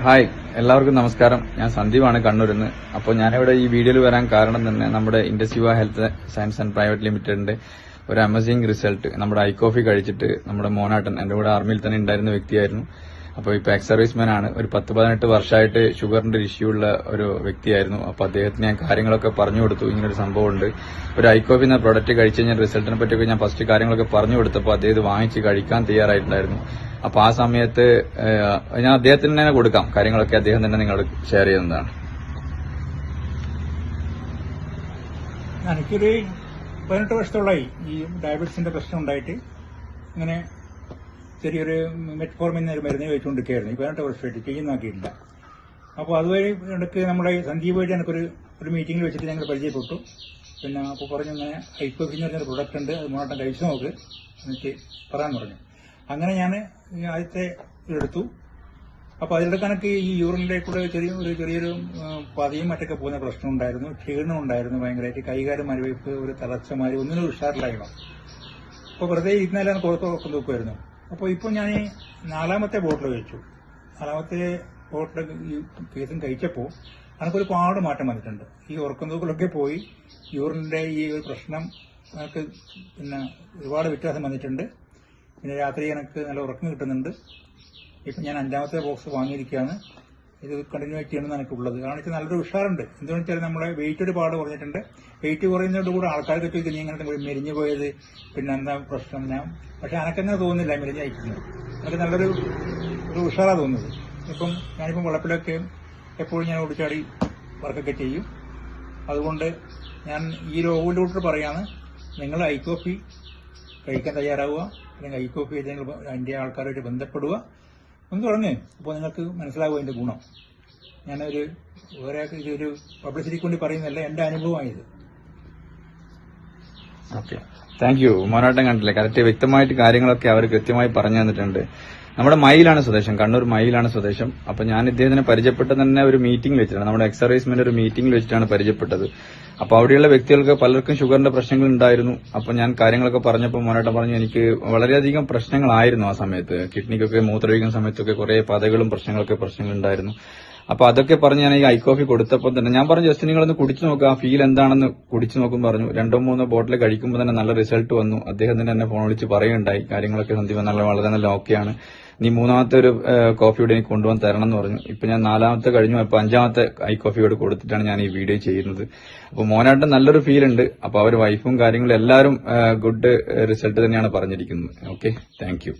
Hi, എല്ലാവർക്കും നമസ്കാരം. ഞാൻ സന്ദീപാണ്, കണ്ണൂരിന്ന്. അപ്പോൾ ഞാനിവിടെ ഈ വീഡിയോയിൽ വരാൻ കാരണം തന്നെ നമ്മുടെ ഇൻഡസ്യുവ ഹെൽത്ത് സയൻസ് ആൻഡ് പ്രൈവറ്റ് ലിമിറ്റഡിന്റെ ഒരു അമേസിംഗ് റിസൾട്ട് നമ്മുടെ ഐ-കോഫി കഴിച്ചിട്ട് നമ്മുടെ മോനാട്ടൻ എന്റെ കൂടെ ആർമിയിൽ തന്നെ ഉണ്ടായിരുന്ന വ്യക്തിയായിരുന്നു. അപ്പോൾ ഇപ്പോൾ എക്സ് സർവീസ്മാൻ ആണ്. ഒരു 10-18 വർഷമായിട്ട് ഷുഗറിന്റെ ഇഷ്യൂ ഉള്ള ഒരു വ്യക്തിയായിരുന്നു. അപ്പോൾ അദ്ദേഹത്തിന് ഞാൻ കാര്യങ്ങളൊക്കെ പറഞ്ഞു കൊടുത്തു. ഇങ്ങനൊരു സംഭവമുണ്ട്, ഒരു ഐ-കോഫി എന്ന പ്രൊഡക്റ്റ് കഴിച്ചു കഴിഞ്ഞാൽ റിസൾട്ടിനെ പറ്റിയൊക്കെ ഞാൻ ഫസ്റ്റ് കാര്യങ്ങളൊക്കെ പറഞ്ഞു കൊടുത്തപ്പോൾ അദ്ദേഹം ഇത് വാങ്ങിച്ച് കഴിക്കാൻ തയ്യാറായിട്ടുണ്ടായിരുന്നു. അപ്പൊ ആ സമയത്ത് ഞാൻ അദ്ദേഹത്തിന് തന്നെ കൊടുക്കാം, കാര്യങ്ങളൊക്കെ അദ്ദേഹം തന്നെ നിങ്ങളോട് ഷെയർ ചെയ്യുന്നതാണ്. എനിക്കൊരു 18 വർഷത്തോളമായി ഈ ഡയബറ്റീസിന്റെ പ്രശ്നം ഉണ്ടായിട്ട് ഇങ്ങനെ ചെറിയൊരു മെറ്റ്ഫോർമിൻ എന്നൊരു മരുന്ന് കഴിച്ചുകൊണ്ടിരിക്കുകയായിരുന്നു. ഈ 18 വർഷമായിട്ട് ചെയ്യുന്നാക്കിയിട്ടില്ല. അപ്പോൾ അതുവഴി ഇടയ്ക്ക് നമ്മുടെ സന്ദീപ് വഴി എനിക്കൊരു മീറ്റിംഗിൽ വെച്ചിട്ട് ഞങ്ങൾ പരിചയപ്പെട്ടു. പിന്നെ അപ്പോൾ പറഞ്ഞു, ഇങ്ങനെ ഐ-കോഫി എന്ന് പറഞ്ഞൊരു പ്രൊഡക്റ്റ് ഉണ്ട്, അത് മോട്ടം കഴിച്ചു നോക്ക് എനിക്ക് പറയാൻ പറഞ്ഞു. അങ്ങനെ ഞാൻ ആദ്യത്തെ എടുത്തു. അപ്പോൾ അതിൻ്റെ കണക്ക് ഈ യൂറിനിലെ കൂടെ ചെറിയൊരു പതിയും മറ്റൊക്കെ പോകുന്ന പ്രശ്നം ഉണ്ടായിരുന്നു. ക്ഷീണം ഉണ്ടായിരുന്നു ഭയങ്കരമായിട്ട്, കൈകാര്യം മരവിപ്പ്, ഒരു തളർച്ചമാരി, ഒന്നിനും ഉഷാറിലായിരുന്നു. അപ്പോൾ വെറുതെ ഇരുന്നാലും പുറത്ത് നോക്കുമായിരുന്നു. അപ്പോൾ ഇപ്പോൾ ഞാൻ 4ാമത്തെ ബോട്ടിൽ കഴിച്ചു. 4ാമത്തെ ബോട്ടിൽ ഈ കേസും കഴിച്ചപ്പോൾ എനിക്കൊരുപാട് മാറ്റം വന്നിട്ടുണ്ട്. ഈ ഉറക്കം തൂക്കലൊക്കെ പോയി, യൂറിനിന്റെ ഈ ഒരു പ്രശ്നം എനിക്ക് പിന്നെ ഒരുപാട് വ്യത്യാസം വന്നിട്ടുണ്ട്. പിന്നെ രാത്രി എനിക്ക് നല്ല ഉറക്കം കിട്ടുന്നുണ്ട്. ഇപ്പം ഞാൻ 5ാമത്തെ ബോക്സ് വാങ്ങിയിരിക്കുകയാണ്. ഇത് കണ്ടിന്യൂ ചെയ്യണമെന്ന് എനിക്കുള്ളത്. കാരണം വെച്ചാൽ നല്ലൊരു ഉഷാറുണ്ട്. എന്തുകൊണ്ടെന്ന് വെച്ചാൽ നമ്മുടെ വെയിറ്റ് ഒരുപാട് കുറഞ്ഞിട്ടുണ്ട്. വെയിറ്റ് കുറയുന്നതോട് കൂടെ ആൾക്കാർക്ക് ചോദിക്കും, നീ ഇങ്ങനെ മെലിഞ്ഞു പോയത്, പിന്നെ എന്താ പ്രശ്നം? പക്ഷെ എനിക്കങ്ങനെ തോന്നുന്നില്ല മെലിഞ്ഞയക്കുന്നത്. എനിക്ക് നല്ലൊരു ഉഷാറാണ് തോന്നുന്നത്. ഇപ്പം ഞാനിപ്പം വെള്ളപ്പിലൊക്കെ എപ്പോഴും ഞാൻ ഓടിച്ചാടി വർക്കൊക്കെ ചെയ്യും. അതുകൊണ്ട് ഞാൻ ഈ രോഗികളോട് പറയാണ്, നിങ്ങൾ ഐ-കോഫി കഴിക്കാൻ തയ്യാറാവുക, അല്ലെങ്കിൽ ഐ-കോഫി ഏതെങ്കിലും അതിൻ്റെ ആൾക്കാരുമായിട്ട് ബന്ധപ്പെടുക, ഒന്ന് തുടങ്ങ്. അപ്പോൾ നിങ്ങൾക്ക് മനസ്സിലാവും അതിന്റെ ഗുണം. വേറെ ഇതൊരു പബ്ലിസിറ്റിക്ക് വേണ്ടി പറയുന്നതല്ല, എന്റെ അനുഭവമായത്. Okay, thank you. മോനാട്ടം കണ്ടില്ലേ, കറക്റ്റ് വ്യക്തമായിട്ട് കാര്യങ്ങളൊക്കെ അവർ കൃത്യമായി പറഞ്ഞു തന്നിട്ടുണ്ട്. നമ്മുടെ മയിലാണ് സ്വദേശം, കണ്ണൂർ മയിലാണ് സ്വദേശം. അപ്പൊ ഞാൻ ഇദ്ദേഹത്തിനെ പരിചയപ്പെട്ടത് തന്നെ ഒരു മീറ്റിംഗിൽ വെച്ചിട്ടാണ്, നമ്മുടെ എക്സ് സർവീസ്മെന്റ് ഒരു മീറ്റിംഗിൽ വെച്ചിട്ടാണ് പരിചയപ്പെട്ടത്. അപ്പൊ അവിടെയുള്ള വ്യക്തികൾക്ക് പലർക്കും ഷുഗറിന്റെ പ്രശ്നങ്ങൾ ഉണ്ടായിരുന്നു. അപ്പൊ ഞാൻ കാര്യങ്ങളൊക്കെ പറഞ്ഞപ്പോൾ മോനാട്ടം പറഞ്ഞു, എനിക്ക് വളരെയധികം പ്രശ്നങ്ങളായിരുന്നു ആ സമയത്ത്. കിഡ്നിക്കൊക്കെ മൂത്രമൊഴിക്കുന്ന സമയത്തൊക്കെ കുറെ പതകളും പ്രശ്നങ്ങളുണ്ടായിരുന്നു. അപ്പൊ അതൊക്കെ പറഞ്ഞ് ഞാൻ ഈ ഐ-കോഫി കൊടുത്തപ്പോൾ തന്നെ ഞാൻ പറഞ്ഞു, ജസ്റ്റ് നിങ്ങളൊന്ന് കുടിച്ചു നോക്കുക, ആ ഫീൽ എന്താണെന്ന് കുടിച്ചു നോക്കും പറഞ്ഞു. 2-3 ബോട്ടിൽ കഴിക്കുമ്പോൾ തന്നെ നല്ല റിസൾട്ട് വന്നു. അദ്ദേഹം തന്നെ എന്നെ ഫോൺ വിളിച്ച് പറയുകയുണ്ടായി, കാര്യങ്ങളൊക്കെ സന്ദീപ് വളരെ നല്ല ഓക്കെയാണ്, നീ 3ാമത്തെ ഒരു കോഫിയോട് എനിക്ക് കൊണ്ടുവന്ന് തരണം എന്ന് പറഞ്ഞു. ഇപ്പൊ ഞാൻ 4ാമത്തെ കഴിഞ്ഞു, അപ്പൊ 5ാമത്തെ ഐ-കോഫിയോട് കൊടുത്തിട്ടാണ് ഞാൻ ഈ വീഡിയോ ചെയ്യുന്നത്. അപ്പൊ മോനായിട്ട് നല്ലൊരു ഫീൽ ഉണ്ട്. അപ്പൊ അവർ വൈഫും കാര്യങ്ങളും എല്ലാവരും ഗുഡ് റിസൾട്ട് തന്നെയാണ് പറഞ്ഞിരിക്കുന്നത്. Okay, thank U.